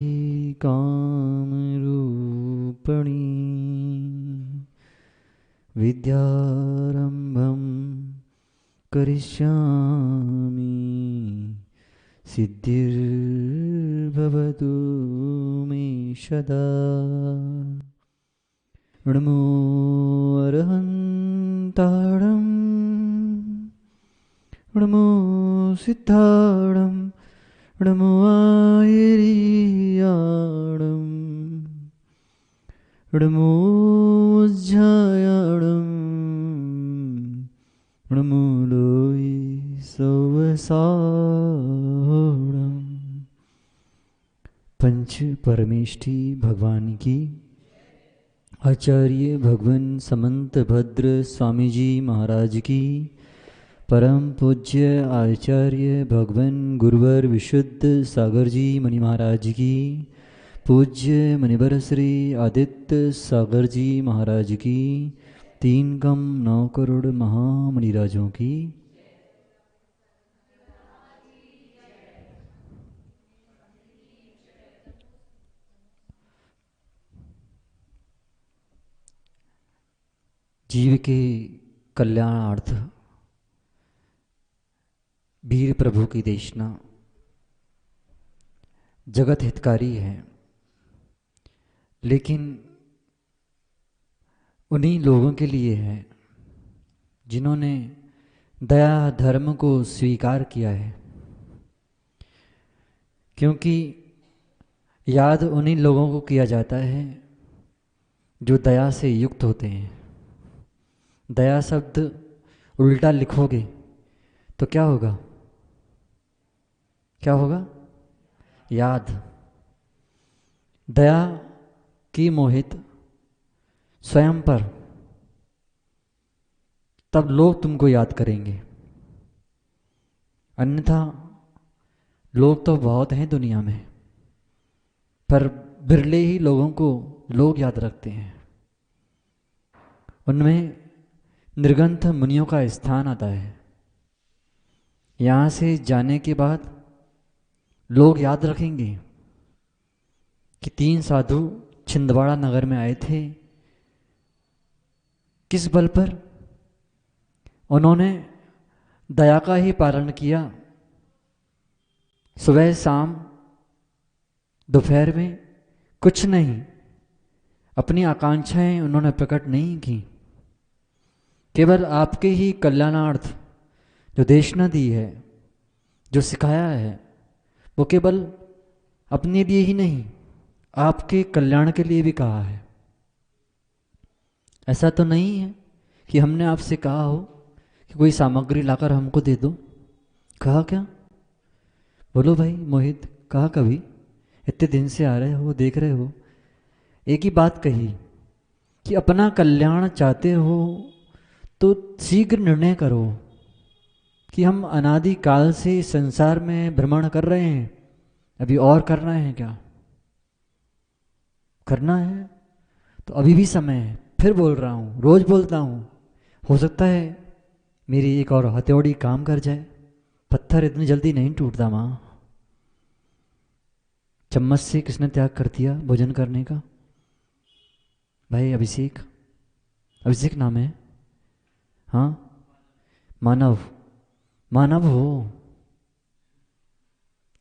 कामरूपिणी विद्यारम्भं करिष्यामि सिद्धिर्भवतु मे सदा। नमो अरहन्ताणं नमो सिद्धाणं नमो आयर्याणं नमो ज्यायाणं नमो लोई सवसाणं। पंच परमेष्ठी भगवान की, आचार्य भगवान समंत भद्र स्वामी जी महाराज की, परम पूज्य आचार्य भगवान गुरुवर विशुद्ध सागर जी मणि महाराज की, पूज्य मणिवर श्री आदित्य सागर जी महाराज की, 3,9 करोड़ महामणिराजों की। जीव के कल्याणार्थ वीर प्रभु की देशना जगत हितकारी है, लेकिन उन्हीं लोगों के लिए है जिन्होंने दया धर्म को स्वीकार किया है, क्योंकि याद उन्हीं लोगों को किया जाता है जो दया से युक्त होते हैं। दया शब्द उल्टा लिखोगे तो क्या होगा? क्या होगा? याद। दया की मोहित स्वयं पर, तब लोग तुमको याद करेंगे, अन्यथा लोग तो बहुत हैं दुनिया में, पर बिरले ही लोगों को लोग याद रखते हैं। उनमें निर्गंथ मुनियों का स्थान आता है। यहाँ से जाने के बाद लोग याद रखेंगे कि 3 साधु छिंदवाड़ा नगर में आए थे। किस बल पर? उन्होंने दया का ही पालन किया। सुबह शाम दोपहर में कुछ नहीं, अपनी आकांक्षाएं उन्होंने प्रकट नहीं की। केवल आपके ही कल्याणार्थ जो देशना दी है, जो सिखाया है, वो केवल अपने लिए ही नहीं, आपके कल्याण के लिए भी कहा है। ऐसा तो नहीं है कि हमने आपसे कहा हो कि कोई सामग्री लाकर हमको दे दो। कहा क्या? बोलो भाई मोहित, कहा कभी? इतने दिन से आ रहे हो, देख रहे हो, एक ही बात कही कि अपना कल्याण चाहते हो तो शीघ्र निर्णय करो कि हम अनादि काल से संसार में भ्रमण कर रहे हैं, अभी और करना है क्या? करना है तो अभी भी समय है। फिर बोल रहा हूँ, रोज बोलता हूँ, हो सकता है मेरी एक और हथौड़ी काम कर जाए। पत्थर इतनी जल्दी नहीं टूटता माँ। चम्मच से किसने त्याग कर दिया भोजन करने का? भाई अभिषेक, अभिषेक नाम है। हाँ, मानव, मानव हो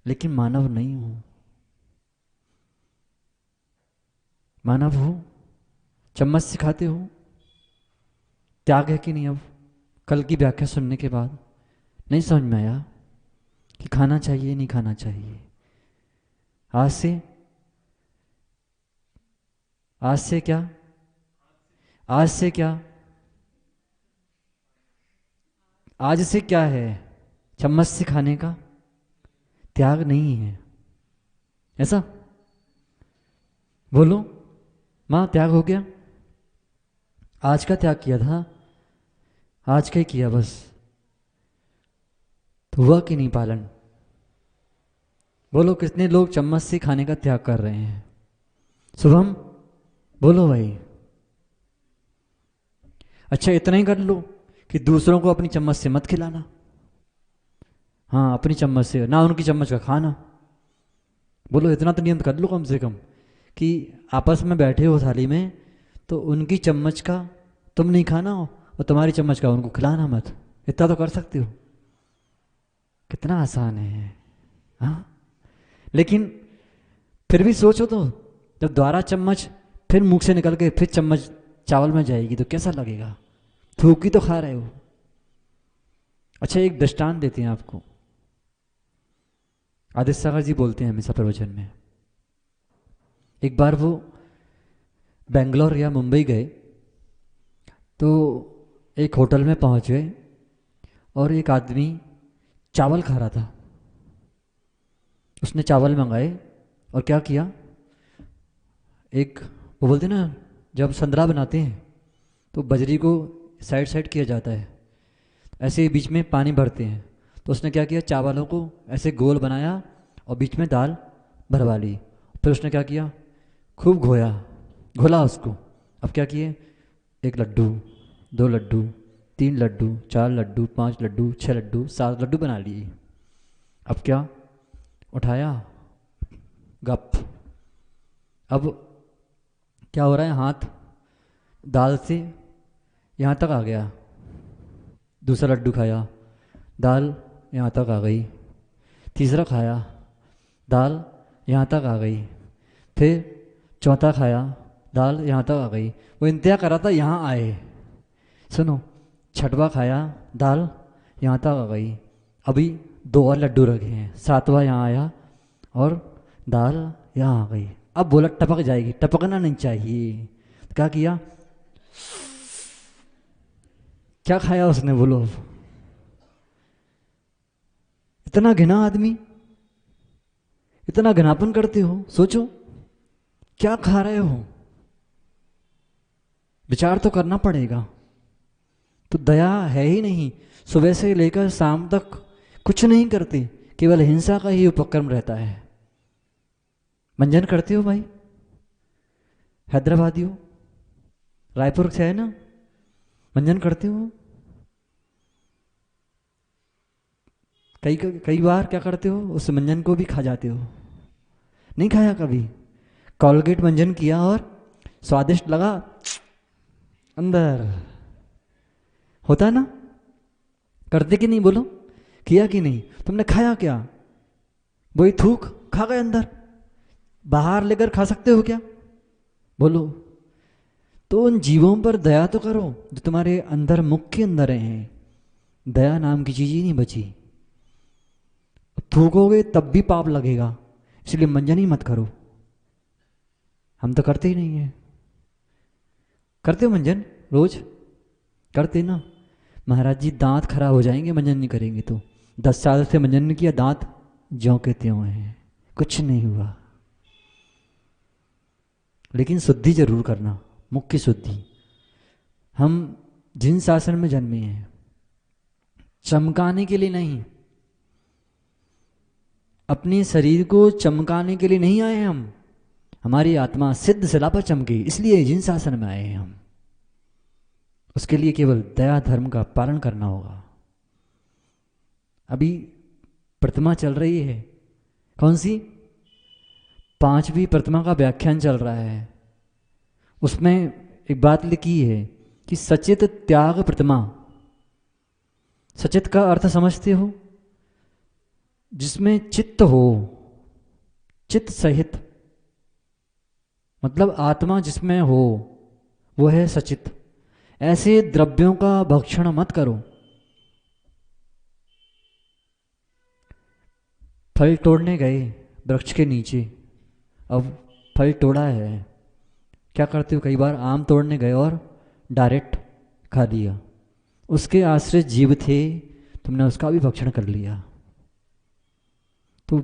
लेकिन मानव नहीं हो। मानव हो, चम्मच से खाते हो, त्याग है कि नहीं? अब कल की व्याख्या सुनने के बाद नहीं समझ में आया कि खाना चाहिए नहीं खाना चाहिए। आज से क्या? आज से क्या? आज से क्या है? चम्मच से खाने का त्याग नहीं है, ऐसा बोलो। माँ त्याग हो गया? आज का त्याग किया था, आज का ही किया बस, तो हुआ कि नहीं पालन? बोलो कितने लोग चम्मच से खाने का त्याग कर रहे हैं? शुभम बोलो भाई। अच्छा इतना ही कर लो कि दूसरों को अपनी चम्मच से मत खिलाना। हाँ, अपनी चम्मच से ना, उनकी चम्मच का खाना। बोलो इतना तो नियम कर लो कम से कम कि आपस में बैठे हो थाली में तो उनकी चम्मच का तुम नहीं खाना हो और तुम्हारी चम्मच का उनको खिलाना मत। इतना तो कर सकते हो। कितना आसान है। हाँ, लेकिन फिर भी सोचो तो, जब दोबारा चम्मच फिर मुंह से निकल के फिर चम्मच चावल में जाएगी तो कैसा लगेगा? थूक ही तो खा रहे हो। अच्छा, एक दृष्टांत देते हैं आपको। आदित्य सागर जी बोलते हैं हमेशा प्रवचन में, एक बार वो बेंगलोर या मुंबई गए तो एक होटल में पहुंच गए और एक आदमी चावल खा रहा था। उसने चावल मंगाए और क्या किया, एक वो बोलते ना जब संदरा बनाते हैं तो बजरी को साइड साइड किया जाता है, ऐसे ही बीच में पानी भरते हैं। तो उसने क्या किया, चावलों को ऐसे गोल बनाया और बीच में दाल भरवा ली। फिर उसने क्या किया, खूब घोला उसको। अब क्या किए, एक लड्डू, दो लड्डू, तीन लड्डू, चार लड्डू, पांच लड्डू, छह लड्डू, सात लड्डू बना लिए। अब क्या, उठाया, गप। अब क्या हो रहा है, हाथ दाल से यहाँ तक आ गया। दूसरा लड्डू खाया, दाल यहाँ तक आ गई। तीसरा खाया, दाल यहाँ तक आ गई। फिर चौथा खाया, दाल यहाँ तक आ गई। वो इंतजार कर रहा था यहाँ आए। सुनो, छठवा खाया, दाल यहाँ तक आ गई। अभी दो और लड्डू रखे हैं, सातवां यहाँ आया और दाल यहाँ आ गई। अब बोला टपक जाएगी, टपकना नहीं चाहिए। क्या किया, क्या खाया उसने, बोलो। इतना घिना आदमी, इतना घिनापन करते हो, सोचो क्या खा रहे हो। विचार तो करना पड़ेगा। तो दया है ही नहीं, सुबह से लेकर शाम तक कुछ नहीं करते, केवल हिंसा का ही उपक्रम रहता है। मंजन करते हो भाई, हैदराबादी हो, रायपुर से है ना, मंजन करते हो। कई कई बार क्या करते हो, उस मंजन को भी खा जाते हो। नहीं खाया कभी? कोलगेट मंजन किया और स्वादिष्ट लगा, अंदर होता ना, करते कि नहीं, बोलो किया कि नहीं? तुमने खाया क्या? वही थूक खा गए अंदर। बाहर लेकर खा सकते हो क्या, बोलो? तो उन जीवों पर दया तो करो जो तुम्हारे अंदर, मुख के अंदर हैं। दया नाम की चीज ही नहीं बची। थूकोगे तब भी पाप लगेगा, इसलिए मंजन ही मत करो। हम तो करते ही नहीं है। करते हो मंजन रोज? करते ना। महाराज जी दांत खराब हो जाएंगे मंजन नहीं करेंगे तो। 10 साल से मंजन नहीं किया, दांत ज्यों के त्यों हैं, कुछ नहीं हुआ। लेकिन शुद्धि जरूर करना, मुख्य शुद्धि। हम जिन शासन में जन्मे हैं, चमकाने के लिए नहीं, अपने शरीर को चमकाने के लिए नहीं आए हैं हम। हमारी आत्मा सिद्ध शिला पर चमके, इसलिए जिन शासन में आए हैं हम। उसके लिए केवल दया धर्म का पालन करना होगा। अभी प्रतिमा चल रही है, कौन सी? 5वीं प्रतिमा का व्याख्यान चल रहा है। उसमें एक बात लिखी है कि सचित त्याग प्रतिमा। सचित का अर्थ समझते हो? जिसमें चित्त हो, चित्त सहित, मतलब आत्मा जिसमें हो वो है सचित। ऐसे द्रव्यों का भक्षण मत करो। फल तोड़ने गए वृक्ष के नीचे, अब फल तोड़ा है, क्या करते हो? कई बार आम तोड़ने गए और डायरेक्ट खा लिया। उसके आश्रित जीव थे, तुमने उसका भी भक्षण कर लिया। तो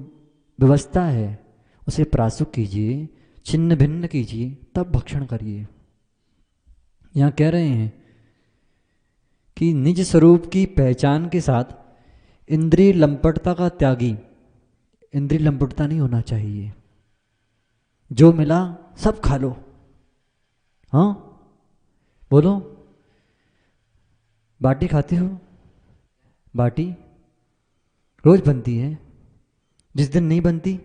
व्यवस्था है, उसे प्रासुक कीजिए, छिन्न भिन्न कीजिए, तब भक्षण करिए। यहाँ कह रहे हैं कि निज स्वरूप की पहचान के साथ इंद्रिय लंपटता का त्यागी। इंद्रिय लंपटता नहीं होना चाहिए। जो मिला सब खा लो। हाँ, बोलो, बाटी खाते हो? बाटी रोज बनती है, जिस दिन नहीं बनती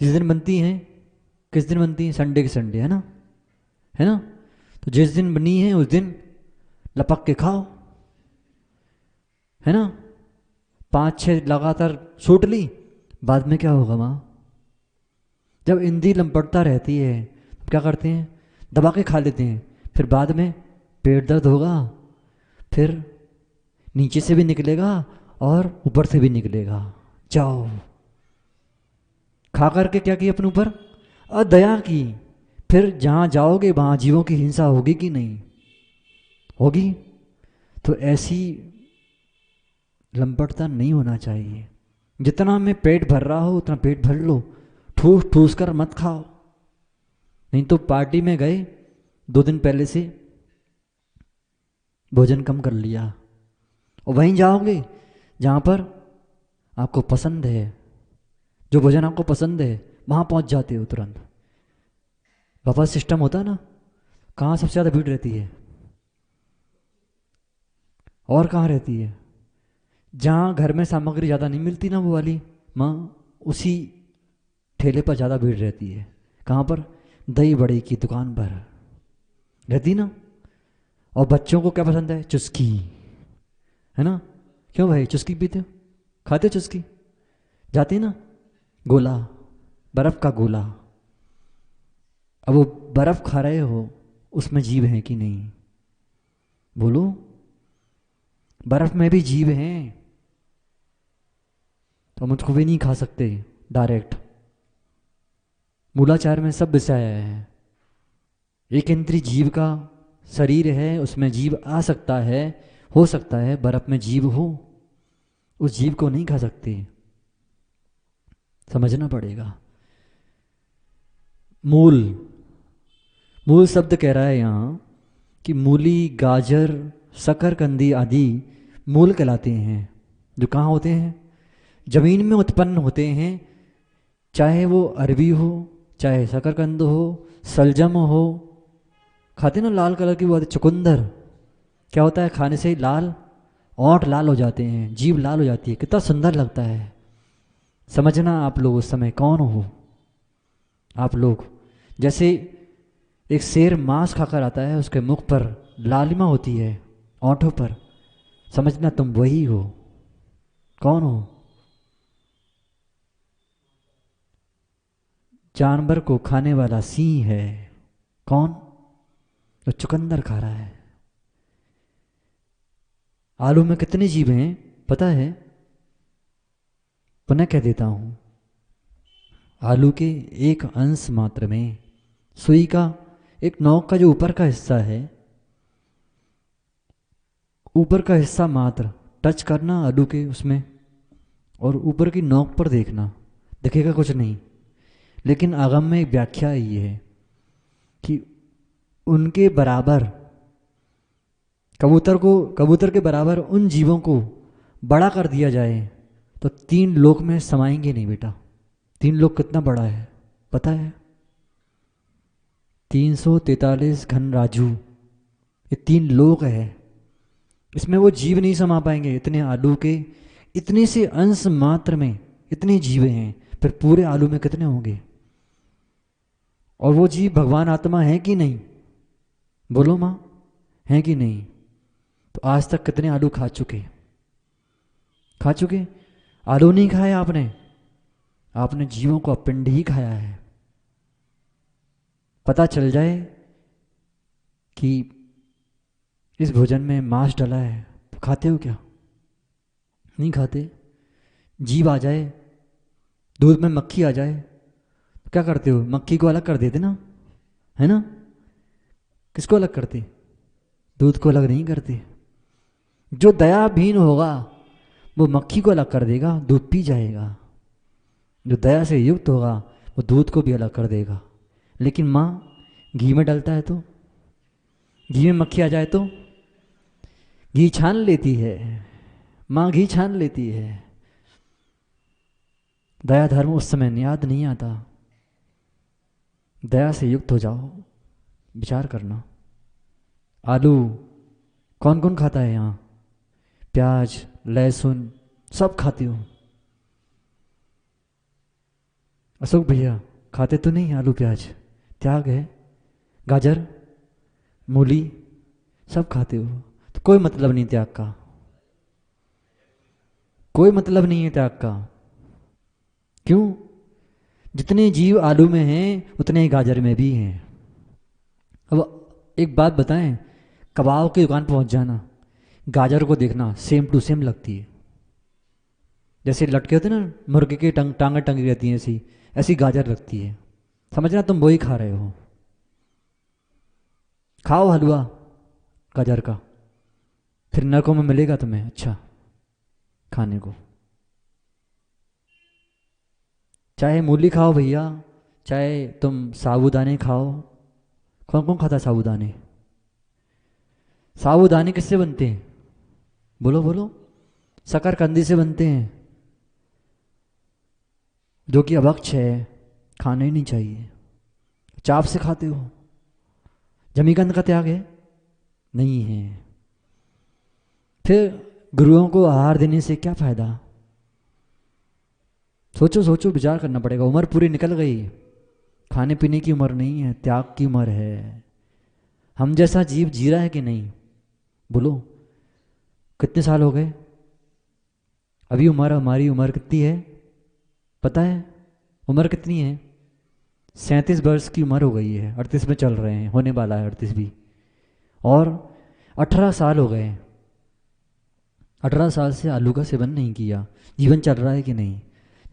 जिस दिन बनती हैं, किस दिन बनती हैं? संडे के संडे, है ना, है ना। तो जिस दिन बनी है उस दिन लपक के खाओ, है ना। 5-6 लगातार सूट ली, बाद में क्या होगा माँ? जब इंद्री लंपटता रहती है तो क्या करते हैं? दबा के खा लेते हैं, फिर बाद में पेट दर्द होगा, फिर नीचे से भी निकलेगा और ऊपर से भी निकलेगा। जाओ, खा करके क्या किया अपने ऊपर? अदया की। फिर जहाँ जाओगे वहाँ जीवों की हिंसा होगी कि नहीं होगी? तो ऐसी लंपटता नहीं होना चाहिए। जितना में पेट भर रहा हो उतना पेट भर लो, ठूस ठूस कर मत खाओ। नहीं तो पार्टी में गए, 2 दिन पहले से भोजन कम कर लिया, और वहीं जाओगे जहाँ पर आपको पसंद है, जो भोजन आपको पसंद है वहाँ पहुँच जाते हो तुरंत। बफे सिस्टम होता है ना, कहाँ सबसे ज़्यादा भीड़ रहती है? और कहाँ रहती है? जहाँ घर में सामग्री ज़्यादा नहीं मिलती ना, वो वाली माँ, उसी ठेले पर ज़्यादा भीड़ रहती है। कहाँ पर? दही बड़े की दुकान पर रहती ना। और बच्चों को क्या पसंद है? चुस्की, है ना। क्यों भाई, चुस्की पीते हो, खाते हो चुस्की? जाती ना, गोला, बर्फ़ का गोला। अब वो बर्फ़ खा रहे हो, उसमें जीव है कि नहीं? बोलो, बर्फ़ में भी जीव हैं, तो हम उसको भी नहीं खा सकते डायरेक्ट। मूलाचार में सब विषय है। एक इंद्रिय जीव का शरीर है, उसमें जीव आ सकता है, हो सकता है बर्फ में जीव हो, उस जीव को नहीं खा सकते, समझना पड़ेगा। मूल, मूल शब्द कह रहा है यहाँ कि मूली, गाजर, शकरकंदी आदि मूल कहलाते हैं, जो कहाँ होते हैं? जमीन में उत्पन्न होते हैं। चाहे वो अरबी हो, चाहे शकरकंद हो, सलजम हो। खाते ना लाल कलर की वो आती चुकंदर, क्या होता है खाने से? लाल, ओंठ लाल हो जाते हैं, जीभ लाल हो जाती है, कितना सुंदर लगता है। समझना आप लोग उस समय कौन हो? आप लोग जैसे एक शेर मांस खाकर आता है, उसके मुख पर लालिमा होती है, ओंठों पर, समझना तुम वही हो। कौन हो? जानवर को खाने वाला सिंह है। कौन? जो चुकंदर खा रहा है। आलू में कितने जीव हैं पता है? पुनः कह देता हूं, आलू के एक अंश मात्र में, सुई का एक नोक का जो ऊपर का हिस्सा है, ऊपर का हिस्सा मात्र टच करना आलू के उसमें, और ऊपर की नोक पर देखना, दिखेगा कुछ नहीं। लेकिन आगम में एक व्याख्या ये है कि उनके बराबर, कबूतर को, कबूतर के बराबर उन जीवों को बड़ा कर दिया जाए तो 3 लोक में समाएंगे नहीं बेटा। 3 लोक कितना बड़ा है पता है? 343 घन राजू, ये 3 लोक है। इसमें वो जीव नहीं समा पाएंगे, इतने आलू के इतने से अंश मात्र में इतने जीव हैं, फिर पूरे आलू में कितने होंगे? और वो जीव भगवान आत्मा है कि नहीं? बोलो माँ, है कि नहीं? तो आज तक कितने आलू खा चुके? खा चुके? आलू नहीं खाया आपने, आपने जीवों को पिंड ही खाया है। पता चल जाए कि इस भोजन में मांस डला है तो खाते हो क्या? नहीं खाते। जीव आ जाए, दूध में मक्खी आ जाए तो क्या करते हो? मक्खी को अलग कर देते ना, है ना। किसको अलग करते? दूध को अलग नहीं करते। जो दयाहीन होगा वो मक्खी को अलग कर देगा, दूध पी जाएगा। जो दया से युक्त होगा वो दूध को भी अलग कर देगा। लेकिन माँ घी में डलता है तो, घी में मक्खी आ जाए तो घी छान लेती है, माँ घी छान लेती है। दया धर्म उस समय याद नहीं आता। दया से युक्त हो जाओ, विचार करना। आलू कौन कौन खाता है यहाँ? प्याज, लहसुन सब खाते हो, अशोक भैया खाते तो नहीं आलू प्याज, त्याग है, गाजर मूली सब खाते हो, तो कोई मतलब नहीं त्याग का, कोई मतलब नहीं है त्याग का। क्यों? जितने जीव आलू में हैं उतने ही गाजर में भी हैं। अब एक बात बताएं, कबाब की दुकान पहुंच जाना, गाजर को देखना सेम टू सेम लगती है, जैसे लटके होते हैं ना मुर्गे की टांगें टंगी रहती हैं, ऐसी ऐसी गाजर लगती है। समझना तुम वही खा रहे हो। खाओ हलवा गाजर का, फिर नरकों में मिलेगा तुम्हें अच्छा खाने को। चाहे मूली खाओ भैया, चाहे तुम साबूदाने खाओ। कौन कौन खाता है साबूदाने? साबूदाने किससे बनते हैं? बोलो बोलो। शकरकंदी से बनते हैं, जो कि अभक्ष है, खाना ही नहीं चाहिए। चाप से खाते हो। जमीकंद का त्याग है? नहीं है। फिर गुरुओं को आहार देने से क्या फायदा? सोचो सोचो, विचार करना पड़ेगा। उम्र पूरी निकल गई, खाने पीने की उम्र नहीं है, त्याग की उम्र है। हम जैसा जीव जी रहा है कि नहीं? बोलो, कितने साल हो गए? अभी हमारी उम्र कितनी है पता है? उम्र कितनी है? 37 वर्ष की उम्र हो गई है, 38 में चल रहे हैं, होने वाला है 38 भी। और 18 साल हो गए। 18 साल से आलू का सेवन नहीं किया, जीवन चल रहा है कि नहीं?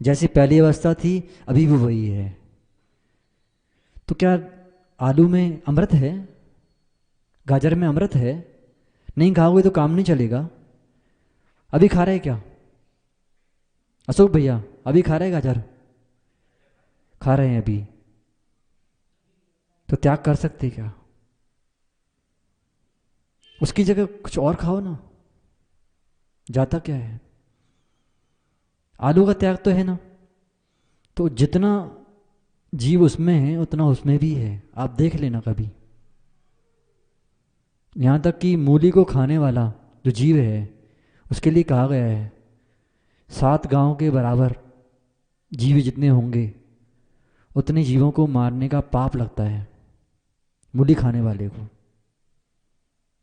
जैसी पहली अवस्था थी अभी भी वही है। तो क्या आलू में अमृत है? गाजर में अमृत है? नहीं खाओगे तो काम नहीं चलेगा। अभी खा रहे क्या अशोक भैया? अभी खा रहे गाजर? खा रहे हैं अभी, तो त्याग कर सकते क्या? उसकी जगह कुछ और खाओ ना, जाता क्या है? आलू का त्याग तो है ना, तो जितना जीव उसमें है उतना उसमें भी है, आप देख लेना कभी। यहाँ तक कि मूली को खाने वाला जो जीव है उसके लिए कहा गया है 7 गांव के बराबर जीव जितने होंगे उतने जीवों को मारने का पाप लगता है मूली खाने वाले को,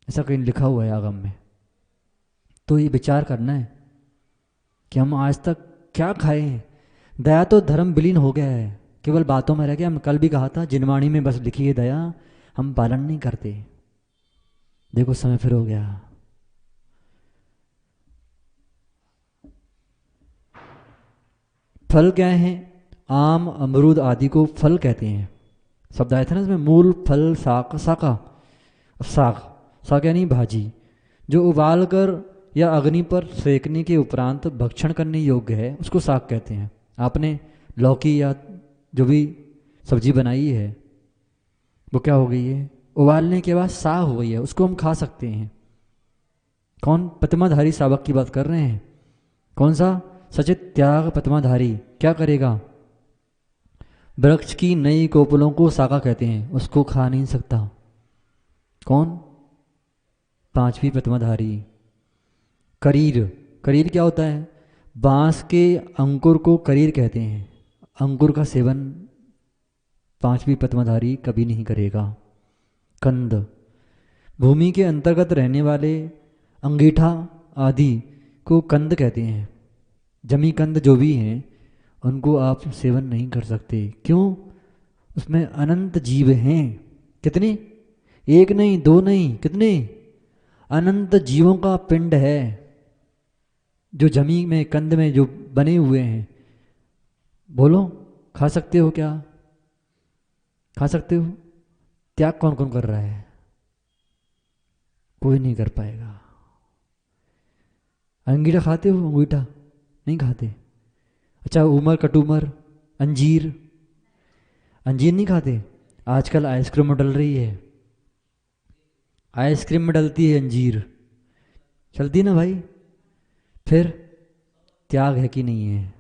ऐसा कहीं लिखा हुआ है आगम में। तो ये विचार करना है कि हम आज तक क्या खाए हैं। दया तो धर्म विलीन हो गया है, केवल बातों में रह गया। हम कल भी कहा था जिनवाणी में बस लिखी है दया, हम पालन नहीं करते। देखो समय फिर हो गया। फल क्या है? आम अमरूद आदि को फल कहते हैं। शब्द आया था ना इसमें, मूल फल साक साका। साग, साग यानी भाजी, जो उबाल कर या अग्नि पर सेकने के उपरांत भक्षण करने योग्य है उसको साग कहते हैं। आपने लौकी या जो भी सब्जी बनाई है वो क्या हो गई है? उबालने के बाद साग हो गई है, उसको हम खा सकते हैं। कौन? प्रतिमाधारी सावक की बात कर रहे हैं। कौन सा? सचित त्याग प्रतिमाधारी क्या करेगा? वृक्ष की नई कोपलों को साका कहते हैं, उसको खा नहीं सकता। कौन? 5वीं प्रतिमाधारी। करीर, करीर क्या होता है? बांस के अंकुर को करीर कहते हैं। अंकुर का सेवन 5वीं प्रतिमाधारी कभी नहीं करेगा। कंद, भूमि के अंतर्गत रहने वाले अंगीठा आदि को कंद कहते हैं। जमी कंद जो भी हैं उनको आप सेवन नहीं कर सकते। क्यों? उसमें अनंत जीव हैं। कितने? एक नहीं, दो नहीं, कितने? अनंत जीवों का पिंड है जो जमी में कंद में जो बने हुए हैं। बोलो, खा सकते हो क्या? खा सकते हो? त्याग कौन कौन कर रहा है? कोई नहीं कर पाएगा। अंगीठा खाते हो? अंगूठा नहीं खाते? अच्छा, उमर कटुमर, अंजीर, अंजीर नहीं खाते? आजकल आइसक्रीम में डल रही है, आइसक्रीम में डलती है अंजीर, चलती ना भाई। फिर त्याग है कि नहीं है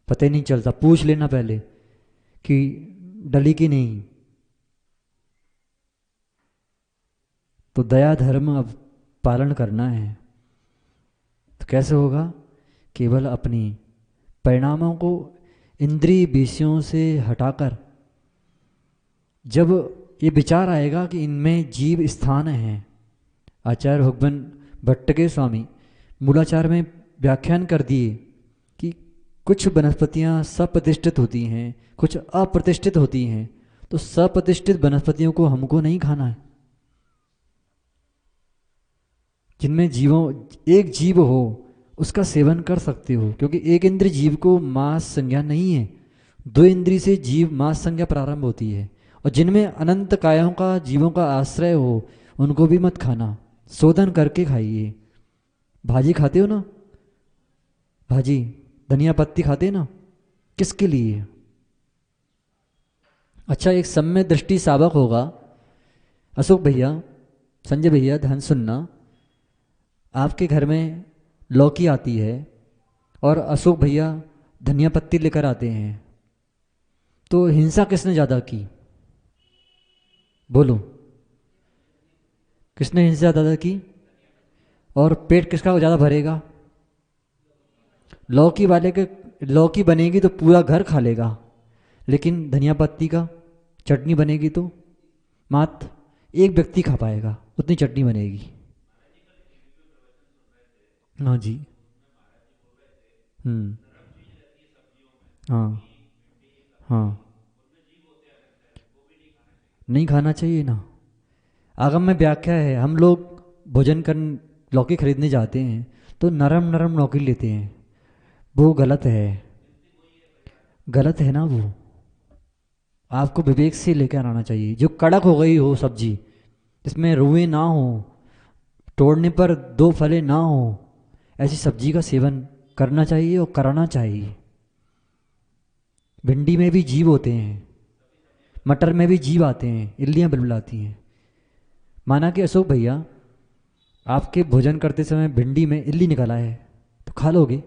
पता ही नहीं चलता। पूछ लेना पहले कि डली कि नहीं। तो दया धर्म अब पालन करना है तो कैसे होगा? केवल अपनी परिणामों को इंद्रिय विषयों से हटाकर जब ये विचार आएगा कि इनमें जीव स्थान है। आचार्य भगवान भट्ट के स्वामी मूलाचार में व्याख्यान कर दिए कि कुछ वनस्पतियाँ सप्रतिष्ठित होती हैं, कुछ अप्रतिष्ठित होती हैं। तो सप्रतिष्ठित वनस्पतियों को हमको नहीं खाना है। जिनमें जीवों एक जीव हो उसका सेवन कर सकते हो, क्योंकि एक इंद्रिय जीव को मांस संज्ञा नहीं है। 2 इंद्रिय से जीव मांस संज्ञा प्रारंभ होती है। और जिनमें अनंत कायों का जीवों का आश्रय हो उनको भी मत खाना, शोधन करके खाइए। भाजी खाते हो ना, भाजी धनिया पत्ती खाते ना, किसके लिए? अच्छा, एक सम्य दृष्टि सावक होगा। अशोक भैया, संजय भैया, ध्यान सुनना। आपके घर में लौकी आती है और अशोक भैया धनिया पत्ती लेकर आते हैं, तो हिंसा किसने ज़्यादा की? बोलो, किसने हिंसा ज़्यादा की? और पेट किसका ज़्यादा भरेगा? लौकी वाले के। लौकी बनेगी तो पूरा घर खा लेगा, लेकिन धनिया पत्ती का चटनी बनेगी तो मात्र एक व्यक्ति खा पाएगा, उतनी चटनी बनेगी। हाँ जी। हाँ हाँ, नहीं खाना चाहिए ना। आगम में व्याख्या है, हम लोग भोजन कर लौकी खरीदने जाते हैं तो नरम नरम लौकी लेते हैं, वो गलत है। गलत है ना वो। आपको विवेक से लेकर आना चाहिए, जो कड़क हो गई हो सब्जी, जिसमें रुएं ना हो, तोड़ने पर 2 फले ना हो, ऐसी सब्जी का सेवन करना चाहिए और कराना चाहिए। भिंडी में भी जीव होते हैं, मटर में भी जीव आते हैं, इल्लियाँ बिलबिलाती हैं। माना कि अशोक भैया आपके भोजन करते समय भिंडी में इल्ली निकला है, तो खा लोगे?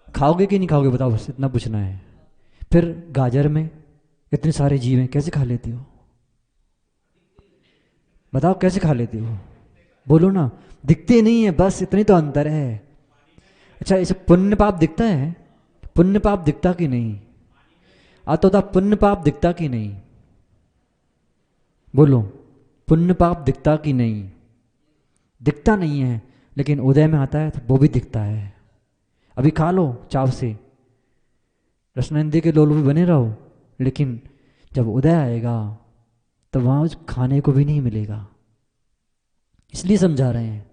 खाओगे कि नहीं खाओगे बताओ, बस इतना पूछना है। फिर गाजर में इतने सारे जीव हैं, कैसे खा लेते हो? बताओ कैसे खा लेते हो? बोलो ना। दिखते नहीं है, बस इतनी तो अंतर है। अच्छा, इसे पुण्य पाप दिखता है? पुण्य पाप दिखता कि नहीं? तो था पुण्य पाप दिखता कि नहीं? बोलो, पुण्य पाप दिखता कि नहीं? दिखता नहीं है, लेकिन उदय में आता है तो वो भी दिखता है। अभी खा लो चाव से, रसनंदी के लोल भी बने रहो, लेकिन जब उदय आएगा तो वहाँ उस खाने को भी नहीं मिलेगा। इसलिए समझा रहे हैं,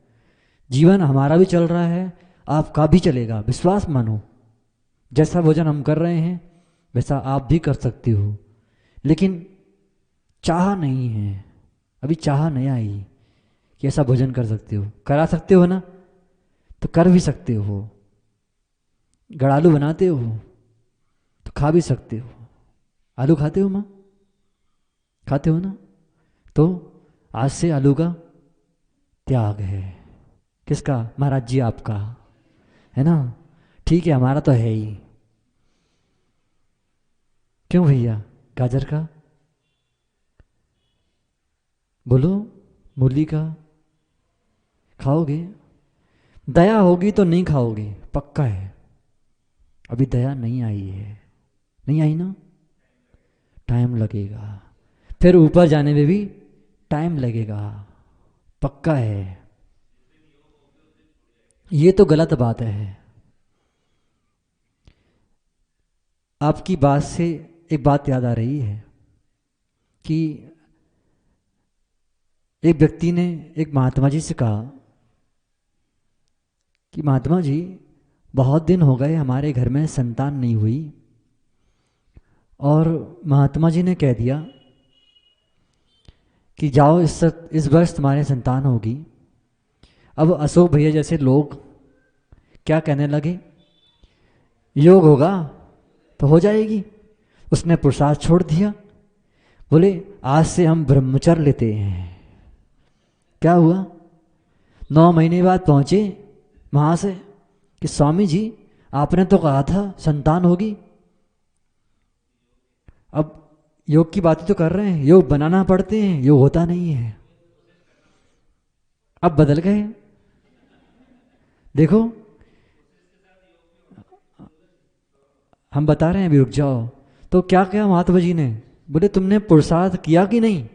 जीवन हमारा भी चल रहा है, आपका भी चलेगा। विश्वास मानो, जैसा भोजन हम कर रहे हैं वैसा आप भी कर सकते हो। लेकिन चाह नहीं है, अभी चाह नहीं आई कि ऐसा भोजन कर सकते हो। करा सकते हो ना, तो कर भी सकते हो। गड़ालू बनाते हो तो खा भी सकते हो। आलू खाते हो माँ? खाते हो ना? तो आज से आलू का त्याग है। किसका? महाराज जी आपका, है ना? ठीक है, हमारा तो है ही। क्यों भैया? गाजर का बोलो, मूली का खाओगे? दया होगी तो नहीं खाओगे, पक्का है। अभी दया नहीं आई है, नहीं आई ना, टाइम लगेगा। फिर ऊपर जाने में भी टाइम लगेगा, पक्का है। ये तो गलत बात है। आपकी बात से एक बात याद आ रही है कि एक व्यक्ति ने एक महात्मा जी से कहा कि महात्मा जी, बहुत दिन हो गए हमारे घर में संतान नहीं हुई। और महात्मा जी ने कह दिया कि जाओ इस वर्ष तुम्हारे संतान होगी। अब अशोक भैया जैसे लोग क्या कहने लगे, योग होगा तो हो जाएगी। उसने पुरुषार्थ छोड़ दिया, बोले आज से हम ब्रह्मचर्य लेते हैं। क्या हुआ? 9 महीने बाद पहुंचे वहां से कि स्वामी जी आपने तो कहा था संतान होगी। अब योग की बातें तो कर रहे हैं, योग बनाना पड़ते हैं, योग होता नहीं है। अब बदल गए, देखो। हम बता रहे हैं अभी रुक जाओ। तो क्या किया महात्मा जी ने? बोले तुमने पुरुषार्थ किया कि नहीं,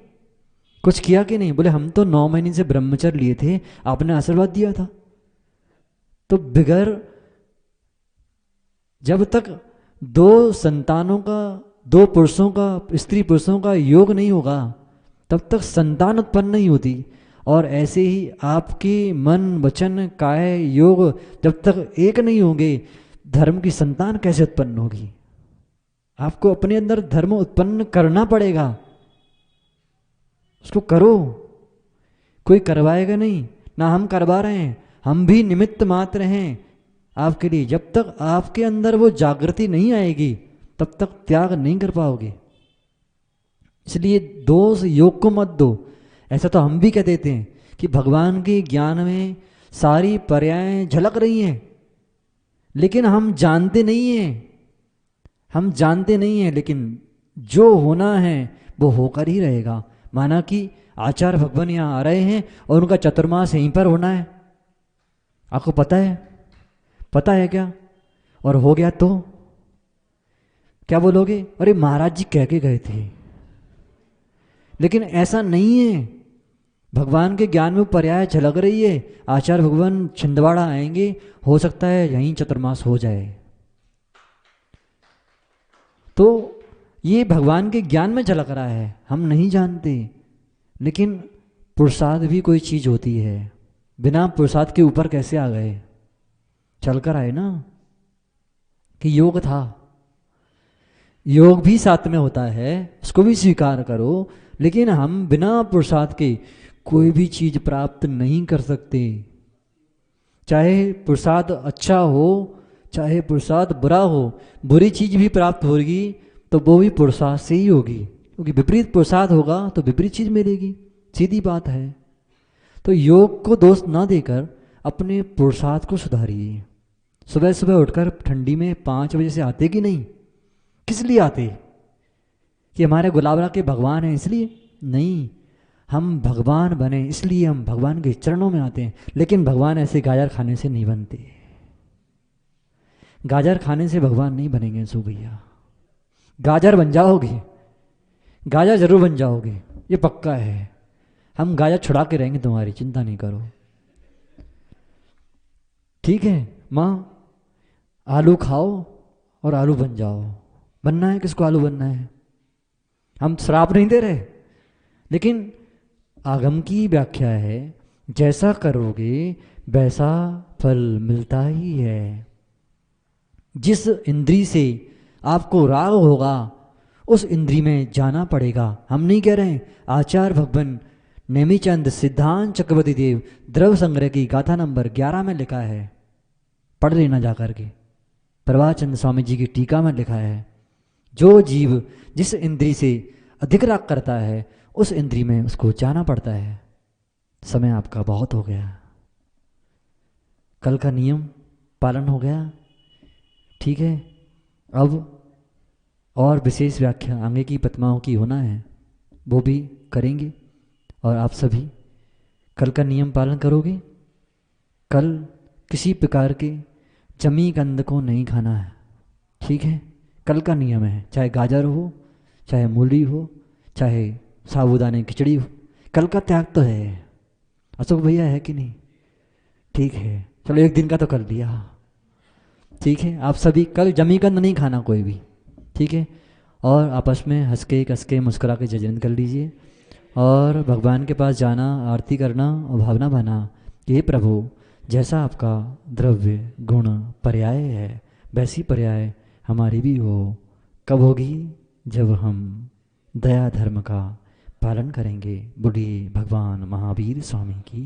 कुछ किया कि नहीं? बोले हम तो 9 महीने से ब्रह्मचर्य लिए थे, आपने आशीर्वाद दिया था। तो बिगर जब तक 2 संतानों का, 2 पुरुषों का, स्त्री पुरुषों का योग नहीं होगा तब तक संतान उत्पन्न नहीं होती। और ऐसे ही आपके मन वचन काय योग जब तक एक नहीं होंगे, धर्म की संतान कैसे उत्पन्न होगी? आपको अपने अंदर धर्म उत्पन्न करना पड़ेगा, उसको करो। कोई करवाएगा नहीं, ना हम करवा रहे हैं, हम भी निमित्त मात्र हैं आपके लिए। जब तक आपके अंदर वो जागृति नहीं आएगी तब तक त्याग नहीं कर पाओगे। इसलिए दोष योग को मत दो। ऐसा तो हम भी कह देते हैं कि भगवान के ज्ञान में सारी पर्यायें झलक रही हैं, लेकिन हम जानते नहीं हैं, हम जानते नहीं हैं। लेकिन जो होना है वो होकर ही रहेगा। माना कि आचार्य भगवान यहाँ आ रहे हैं और उनका चतुर्मास यहीं पर होना है, आपको पता है? पता है क्या? और हो गया तो क्या बोलोगे? अरे महाराज जी कह के गए थे। लेकिन ऐसा नहीं है, भगवान के ज्ञान में पर्याय झलक रही है। आचार्य भगवान छिंदवाड़ा आएंगे, हो सकता है यहीं चतुर्मास हो जाए। तो ये भगवान के ज्ञान में झलक रहा है, हम नहीं जानते। लेकिन पुरुषार्थ भी कोई चीज होती है, बिना पुरुषार्थ के ऊपर कैसे आ गए? चलकर आए ना। कि योग था, योग भी साथ में होता है, उसको भी स्वीकार करो। लेकिन हम बिना पुरुषार्थ के कोई भी चीज प्राप्त नहीं कर सकते। चाहे पुरुषार्थ अच्छा हो, चाहे पुरुषार्थ बुरा हो, बुरी चीज भी प्राप्त होगी तो वो भी पुरुषार्थ से ही होगी, क्योंकि विपरीत पुरुषार्थ होगा तो विपरीत चीज मिलेगी, सीधी बात है। तो योग को दोष ना देकर अपने पुरुषार्थ को सुधारिए। सुबह सुबह उठकर ठंडी में 5 बजे से आते कि नहीं? किस लिए आते? कि हमारे गुलाबरा के भगवान हैं इसलिए? नहीं, हम भगवान बने इसलिए हम भगवान के चरणों में आते हैं। लेकिन भगवान ऐसे गाजर खाने से नहीं बनते, गाजर खाने से भगवान नहीं बनेंगे सो भैया। गाजर बन जाओगे, गाजर जरूर बन जाओगे, ये पक्का है। हम गाजर छुड़ा के रहेंगे तुम्हारी, चिंता नहीं करो, ठीक है माँ? आलू खाओ और आलू बन जाओ। बनना है किसको आलू बनना है? हम श्राप नहीं दे रहे, लेकिन आगम की व्याख्या है जैसा करोगे वैसा फल मिलता ही है। जिस इंद्री से आपको राग होगा उस इंद्री में जाना पड़ेगा। हम नहीं कह रहे हैं। आचार्य भगवान नेमिचंद सिद्धांत चक्रवर्ती देव द्रव्य संग्रह की गाथा नंबर 11 में लिखा है, पढ़ लेना जाकर के। प्रभाचंद स्वामी जी की टीका में लिखा है, जो जीव जिस इंद्री से अधिक राग करता है उस इंद्री में उसको जाना पड़ता है। समय आपका बहुत हो गया, कल का नियम पालन हो गया, ठीक है? अब और विशेष व्याख्या आगे की पत्माओं की होना है, वो भी करेंगे। और आप सभी कल का नियम पालन करोगे। कल किसी प्रकार के जमी कंद को नहीं खाना है, ठीक है? कल का नियम है, चाहे गाजर हो, चाहे मूली हो, चाहे साबूदाने खिचड़ी हो, कल का त्याग तो है। अशोक भैया है कि नहीं? ठीक है, चलो एक दिन का तो कर लिया, ठीक है? आप सभी कल जमी कंद नहीं खाना कोई भी, ठीक है? और आपस में हंस के कस के मुस्कुरा के जजन कर लीजिए और भगवान के पास जाना, आरती करना और भावना बना, ये प्रभु जैसा आपका द्रव्य गुण पर्याय है वैसी पर्याय हमारी भी हो। कब होगी? जब हम दया धर्म का पालन करेंगे। बोलिए भगवान महावीर स्वामी की